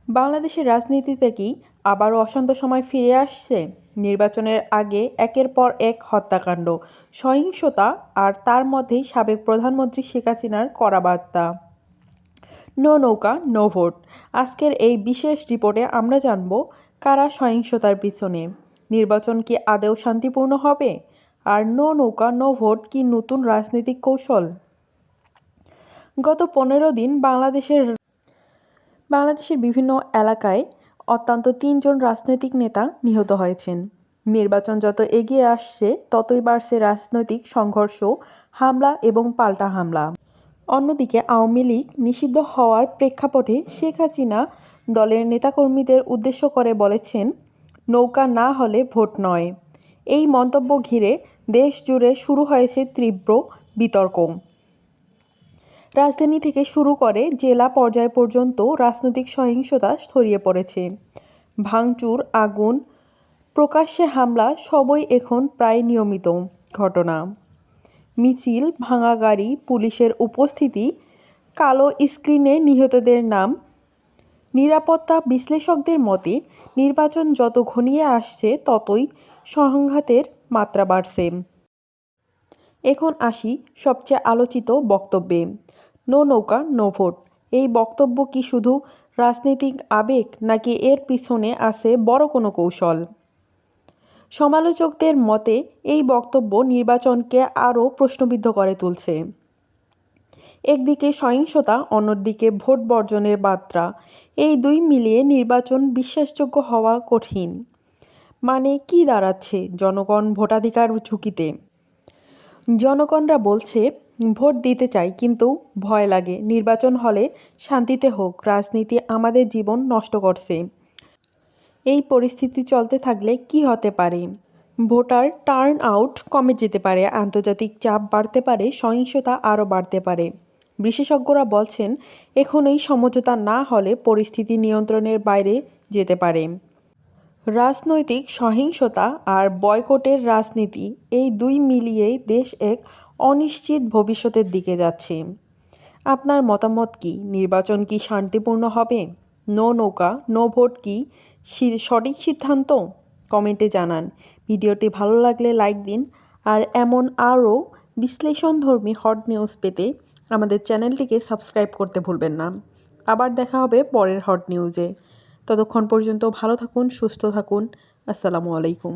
বাংলাদেশের রাজনীতিতে কি আবারও অশান্ত সময় ফিরে আসছে? নির্বাচনের আগে একের পর এক হত্যাকাণ্ড, সহিংসতা আর তার মধ্যেই সাবেক প্রধানমন্ত্রী শেখ হাসিনার কড়া বার্তা। নো নৌকা নো ভোট। আজকের এই বিশেষ রিপোর্টে আমরা জানব কারা সহিংসতার পিছনে, নির্বাচন কি আদৌ শান্তিপূর্ণ হবে, আর নো নৌকা নো ভোট কি নতুন রাজনৈতিক কৌশল। গত 15 দিন বাংলাদেশের বিভিন্ন এলাকায় অন্তত 3 জন রাজনৈতিক নেতা নিহত হয়েছেন। নির্বাচন যত এগিয়ে আসছে ততই বাড়ছে রাজনৈতিক সংঘর্ষ, হামলা এবং পাল্টা হামলা। অন্যদিকে আওয়ামী লীগ নিষিদ্ধ হওয়ার প্রেক্ষাপটে শেখ হাসিনা দলের নেতাকর্মীদের উদ্দেশ্য করে বলেছেন, নৌকা না হলে ভোট নয়। এই মন্তব্য ঘিরে দেশ জুড়ে শুরু হয়েছে তীব্র বিতর্ক। রাজধানী থেকে শুরু করে জেলা পর্যায় পর্যন্ত রাজনৈতিক সহিংসতা ছড়িয়ে পড়েছে। ভাঙচুর, আগুন, প্রকাশ্যে হামলা সবই এখন প্রায় নিয়মিত ঘটনা। মিছিল, ভাঙা গাড়ি, পুলিশের উপস্থিতি, কালো স্ক্রিনে নিহতদের নাম। নিরাপত্তা বিশ্লেষকদের মতে নির্বাচন যত ঘনিয়ে আসছে ততই সংঘাতের মাত্রা বাড়ছে। এখন আসি সবচেয়ে আলোচিত বক্তব্যে। নো নৌকা নো ভোট। এই বক্তব্য কি শুধু রাজনৈতিক আবেগ, নাকি এর পিছনে আছে বড় কোনো কৌশল? সমালোচকদের মতে এই বক্তব্য নির্বাচনকে আরও প্রশ্নবিদ্ধ করে তুলছে। একদিকে সহিংসতা, অন্যদিকে ভোট বর্জনের বার্তা। এই দুই মিলিয়ে নির্বাচন বিশ্বাসযোগ্য হওয়া কঠিন। মানে কি দাঁড়াচ্ছে? জনগণ ভোটাধিকার ঝুঁকিতে। জনগণরা বলছে, ভোট দিতে চাই কিন্তু ভয় লাগে, নির্বাচন হলে শান্তিতে হোক, রাজনীতি আমাদের জীবন নষ্ট করছে। এই পরিস্থিতি চলতে থাকলে কি হতে পারে? ভোটার টার্ন আউট কমে যেতে পারে, আন্তর্জাতিক চাপ বাড়তে পারে, সহিংসতা আরও বাড়তে পারে। বিশেষজ্ঞরা বলছেন, এখন এই সমঝোতা না হলে পরিস্থিতি নিয়ন্ত্রণের বাইরে যেতে পারে। রাজনৈতিক সহিংসতা আর বয়কটের রাজনীতি, এই দুই মিলিয়েই দেশ এক অনিশ্চিত ভবিষ্যতের দিকে যাচ্ছে। আপনার মতামত কি? নির্বাচন কি শান্তিপূর্ণ হবে? নো নৌকা নো ভোট কি সঠিক সিদ্ধান্ত? কমেন্টে জানান। ভিডিওটি ভালো লাগলে লাইক দিন, আর এমন আরও বিশ্লেষণধর্মী হট নিউজ পেতে আমাদের চ্যানেলটিকে সাবস্ক্রাইব করতে ভুলবেন না। আবার দেখা হবে পরের হট নিউজে। ততক্ষণ পর্যন্ত ভালো থাকুন, সুস্থ থাকুন। আসসালামু আলাইকুম।